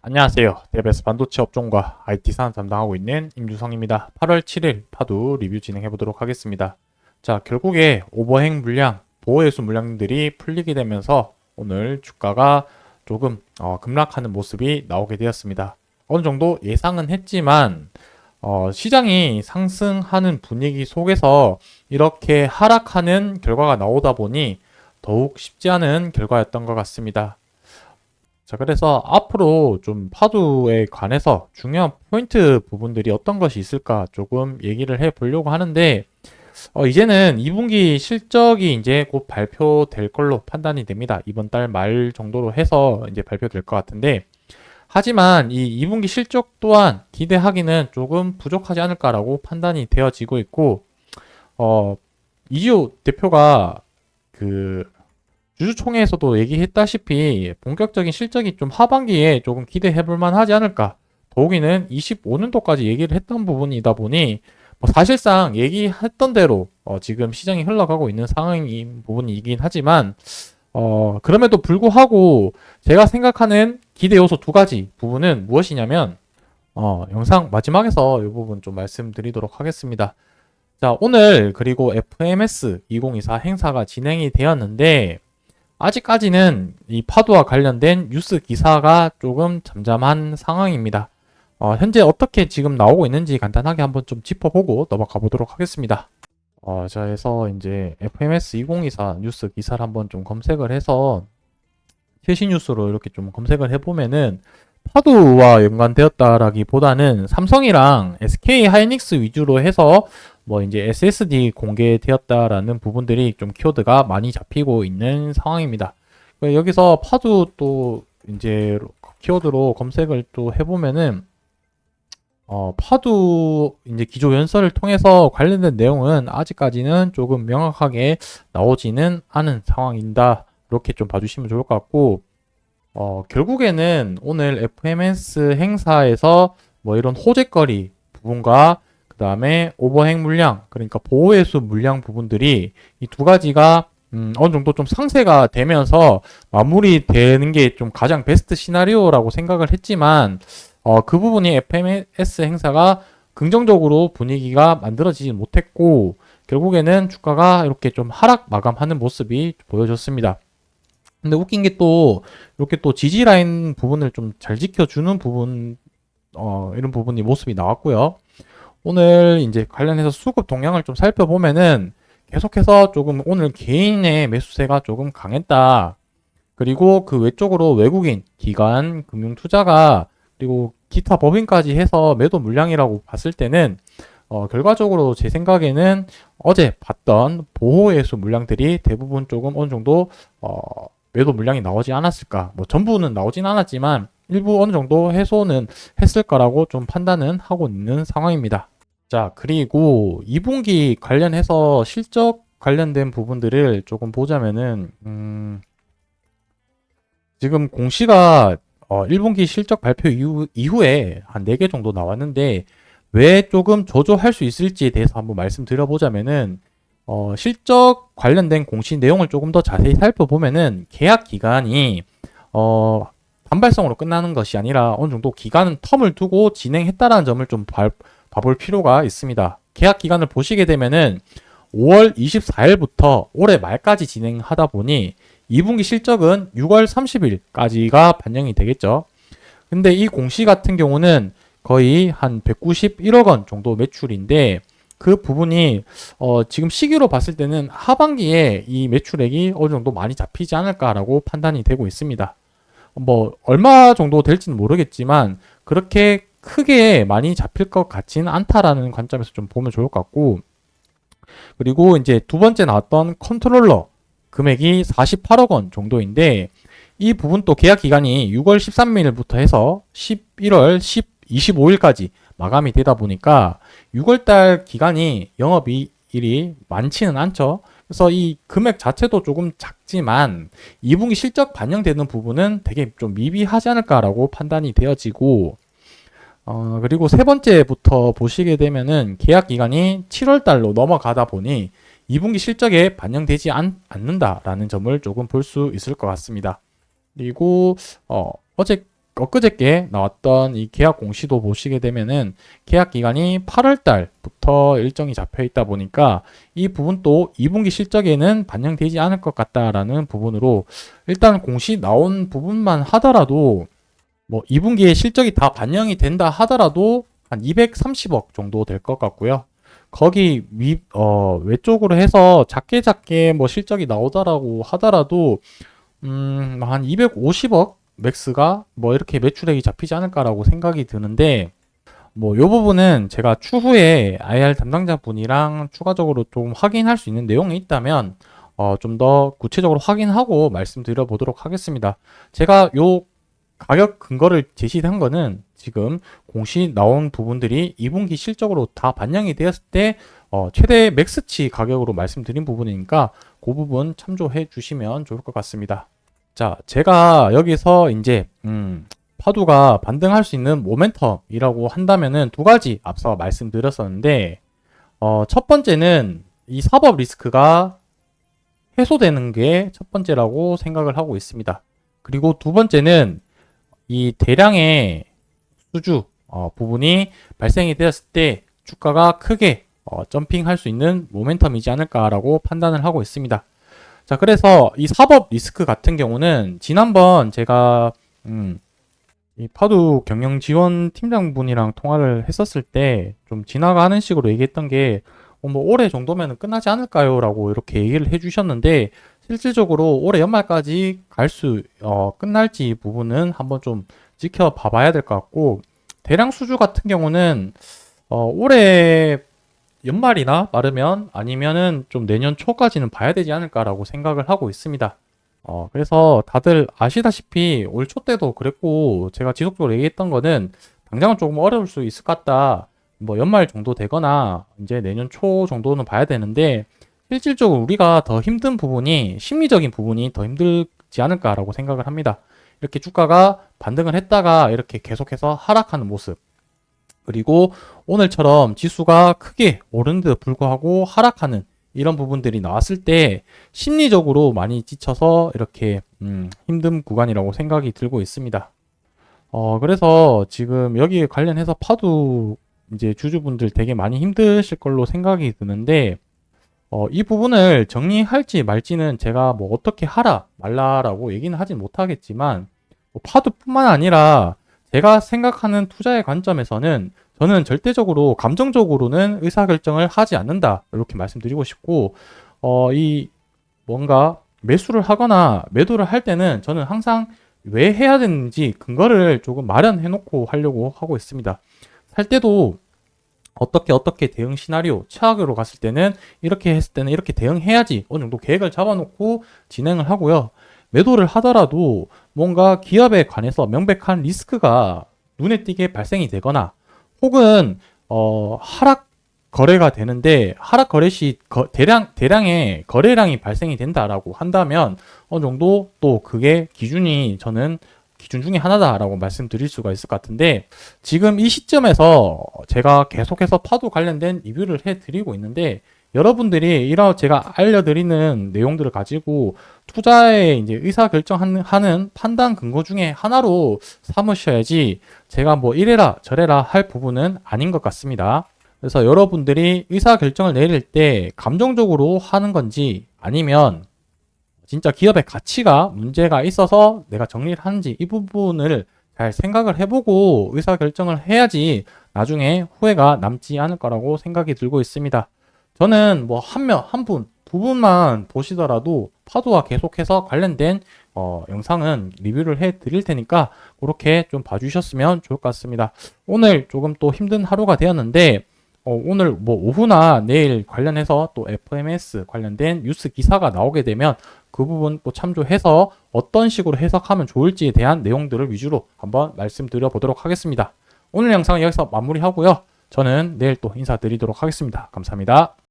안녕하세요. 대베스 반도체 업종과 IT 산업 담당하고 있는 임주성입니다. 8월 7일 파도 리뷰 진행해 보도록 하겠습니다. 자, 결국에 오버행 물량, 보호해수 물량들이 풀리게 되면서 오늘 주가가 조금 급락하는 모습이 나오게 되었습니다. 어느 정도 예상은 했지만 시장이 상승하는 분위기 속에서 이렇게 하락하는 결과가 나오다 보니 더욱 쉽지 않은 결과였던 것 같습니다. 자, 그래서 앞으로 좀 파도에 관해서 중요한 포인트 부분들이 어떤 것이 있을까 조금 얘기를 해 보려고 하는데, 이제는 2분기 실적이 이제 곧 발표될 걸로 판단이 됩니다. 이번 달 말 정도로 해서 이제 발표될 것 같은데, 하지만 이 2분기 실적 또한 기대하기는 조금 부족하지 않을까라고 판단이 되어지고 있고, 이지호 대표가 그 주주총회에서도 얘기했다시피 본격적인 실적이 좀 하반기에 조금 기대해 볼 만하지 않을까. 더욱이는 25년도까지 얘기를 했던 부분이다 보니 뭐 사실상 얘기했던 대로 지금 시장이 흘러가고 있는 상황인 부분이긴 하지만 그럼에도 불구하고 제가 생각하는 기대 요소 두 가지 부분은 무엇이냐면 영상 마지막에서 이 부분 좀 말씀드리도록 하겠습니다. 자, 오늘 그리고 FMS 2024 행사가 진행이 되었는데 아직까지는 이 파도와 관련된 뉴스 기사가 조금 잠잠한 상황입니다. 현재 어떻게 지금 나오고 있는지 간단하게 한번 좀 짚어보고 넘어가 보도록 하겠습니다. 자, 해서 이제 FMS 2024 뉴스 기사를 한번 좀 검색을 해서 최신 뉴스로 이렇게 좀 검색을 해보면은 파도와 연관되었다라기보다는 삼성이랑 SK 하이닉스 위주로 해서 뭐 이제 SSD 공개되었다라는 부분들이 좀 키워드가 많이 잡히고 있는 상황입니다. 여기서 파도 또 이제 키워드로 검색을 또 해보면은 파도 이제 기조 연설을 통해서 관련된 내용은 아직까지는 조금 명확하게 나오지는 않은 상황입니다. 이렇게 좀 봐주시면 좋을 것 같고 결국에는 오늘 FMS 행사에서 뭐 이런 호재거리 부분과 그 다음에 오버행 물량, 그러니까 보호해수 물량 부분들이 이 두 가지가 어느 정도 좀 상쇄가 되면서 마무리되는 게 좀 가장 베스트 시나리오라고 생각을 했지만 그 부분이 FMS 행사가 긍정적으로 분위기가 만들어지지 못했고 결국에는 주가가 이렇게 좀 하락 마감하는 모습이 보여졌습니다. 근데 웃긴 게 또 이렇게 또 지지 라인 부분을 좀 잘 지켜주는 부분 이런 부분이 모습이 나왔고요. 오늘 이제 관련해서 수급 동향을 좀 살펴보면은 계속해서 조금 오늘 개인의 매수세가 조금 강했다. 그리고 그 외쪽으로 외국인, 기관, 금융투자가 그리고 기타 법인까지 해서 매도 물량이라고 봤을 때는 결과적으로 제 생각에는 어제 봤던 보호예수 물량들이 대부분 조금 어느 정도 매도 물량이 나오지 않았을까. 뭐 전부는 나오진 않았지만 일부 어느 정도 해소는 했을 거라고 좀 판단은 하고 있는 상황입니다. 자, 그리고 2분기 관련해서 실적 관련된 부분들을 조금 보자면은 지금 공시가 1분기 실적 발표 이후에 한 4개 정도 나왔는데 왜 조금 저조할 수 있을지에 대해서 한번 말씀드려보자면은 실적 관련된 공시 내용을 조금 더 자세히 살펴보면은 계약 기간이 단발성으로 끝나는 것이 아니라 어느 정도 기간은 텀을 두고 진행했다라는 점을 좀 봐볼 필요가 있습니다. 계약 기간을 보시게 되면은 5월 24일부터 올해 말까지 진행하다 보니 2분기 실적은 6월 30일까지가 반영이 되겠죠. 근데 이 공시 같은 경우는 거의 한 191억 원 정도 매출인데 그 부분이 지금 시기로 봤을 때는 하반기에 이 매출액이 어느 정도 많이 잡히지 않을까라고 판단이 되고 있습니다. 뭐 얼마 정도 될지는 모르겠지만 그렇게 크게 많이 잡힐 것 같지는 않다라는 관점에서 좀 보면 좋을 것 같고 그리고 이제 두 번째 나왔던 컨트롤러 금액이 48억 원 정도인데 이 부분도 계약 기간이 6월 13일부터 해서 11월 25일까지 마감이 되다 보니까 6월달 기간이 영업일이 많지는 않죠. 그래서 이 금액 자체도 조금 작지만 2분기 실적 반영되는 부분은 되게 좀 미비하지 않을까라고 판단이 되어지고 그리고 세 번째부터 보시게 되면은 계약 기간이 7월달로 넘어가다 보니 2분기 실적에 반영되지 않는다라는 점을 조금 볼 수 있을 것 같습니다. 그리고 어제 엊그저께 나왔던 이 계약 공시도 보시게 되면은 계약 기간이 8월 달부터 일정이 잡혀 있다 보니까 이 부분도 2분기 실적에는 반영되지 않을 것 같다라는 부분으로 일단 공시 나온 부분만 하더라도 뭐 2분기에 실적이 다 반영이 된다 하더라도 한 230억 정도 될 것 같고요. 거기 외쪽으로 해서 작게 뭐 실적이 나오더라고 하더라도 한 250억 맥스가 뭐 이렇게 매출액이 잡히지 않을까라고 생각이 드는데 뭐 요 부분은 제가 추후에 IR 담당자 분이랑 추가적으로 좀 확인할 수 있는 내용이 있다면 좀 더 구체적으로 확인하고 말씀드려 보도록 하겠습니다. 제가 요 가격 근거를 제시한 거는 지금 공시 나온 부분들이 2분기 실적으로 다 반영이 되었을 때 최대 맥스치 가격으로 말씀드린 부분이니까 그 부분 참조해 주시면 좋을 것 같습니다. 자, 제가 여기서 이제 파도가 반등할 수 있는 모멘텀이라고 한다면은 두 가지 앞서 말씀드렸었는데 첫 번째는 이 사법 리스크가 해소되는 게 첫 번째라고 생각을 하고 있습니다. 그리고 두 번째는 이 대량의 수주 부분이 발생이 되었을 때 주가가 크게 점핑할 수 있는 모멘텀이지 않을까라고 판단을 하고 있습니다. 자, 그래서 이 사법 리스크 같은 경우는 지난번 제가 이 파두 경영 지원 팀장분이랑 통화를 했었을 때 좀 지나가는 식으로 얘기했던 게 뭐 올해 정도면 끝나지 않을까요? 라고 이렇게 얘기를 해주셨는데 실질적으로 올해 연말까지 끝날지 부분은 한번 좀 지켜봐 봐야 될 것 같고 대량 수주 같은 경우는 올해 연말이나 빠르면 아니면은 좀 내년 초까지는 봐야 되지 않을까라고 생각을 하고 있습니다. 그래서 다들 아시다시피 올 초 때도 그랬고 제가 지속적으로 얘기했던 거는 당장은 조금 어려울 수 있을 것 같다. 뭐 연말 정도 되거나 이제 내년 초 정도는 봐야 되는데 실질적으로 우리가 더 힘든 부분이 심리적인 부분이 더 힘들지 않을까라고 생각을 합니다. 이렇게 주가가 반등을 했다가 이렇게 계속해서 하락하는 모습. 그리고 오늘처럼 지수가 크게 오르는데도 불구하고 하락하는 이런 부분들이 나왔을 때 심리적으로 많이 지쳐서 이렇게 힘든 구간이라고 생각이 들고 있습니다. 그래서 지금 여기에 관련해서 파도 이제 주주분들 되게 많이 힘드실 걸로 생각이 드는데 이 부분을 정리할지 말지는 제가 뭐 어떻게 하라 말라라고 얘기는 하진 못하겠지만 뭐 파도뿐만 아니라 제가 생각하는 투자의 관점에서는 저는 절대적으로 감정적으로는 의사결정을 하지 않는다 이렇게 말씀드리고 싶고 이 뭔가 매수를 하거나 매도를 할 때는 저는 항상 왜 해야 되는지 근거를 조금 마련해 놓고 하려고 하고 있습니다. 살 때도 어떻게 대응 시나리오 최악으로 갔을 때는 이렇게 했을 때는 이렇게 대응해야지 어느 정도 계획을 잡아놓고 진행을 하고요. 매도를 하더라도 뭔가 기업에 관해서 명백한 리스크가 눈에 띄게 발생이 되거나 혹은 하락 거래가 되는데 하락 거래 시 대량의 거래량이 발생이 된다라고 한다면 어느 정도 또 그게 기준이 저는 기준 중에 하나다라고 말씀드릴 수가 있을 것 같은데 지금 이 시점에서 제가 계속해서 파도 관련된 리뷰를 해드리고 있는데 여러분들이 이런 제가 알려드리는 내용들을 가지고 투자에 이제 의사결정하는 판단 근거 중에 하나로 삼으셔야지 제가 뭐 이래라 저래라 할 부분은 아닌 것 같습니다. 그래서 여러분들이 의사결정을 내릴 때 감정적으로 하는 건지 아니면 진짜 기업의 가치가 문제가 있어서 내가 정리를 하는지 이 부분을 잘 생각을 해보고 의사결정을 해야지 나중에 후회가 남지 않을 거라고 생각이 들고 있습니다. 저는 뭐 두 분만 보시더라도 파도와 계속해서 관련된 영상은 리뷰를 해 드릴 테니까 그렇게 좀 봐주셨으면 좋을 것 같습니다. 오늘 조금 또 힘든 하루가 되었는데 오늘 뭐 오후나 내일 관련해서 또 FMS 관련된 뉴스 기사가 나오게 되면 그 부분 또 참조해서 어떤 식으로 해석하면 좋을지에 대한 내용들을 위주로 한번 말씀드려 보도록 하겠습니다. 오늘 영상은 여기서 마무리하고요. 저는 내일 또 인사드리도록 하겠습니다. 감사합니다.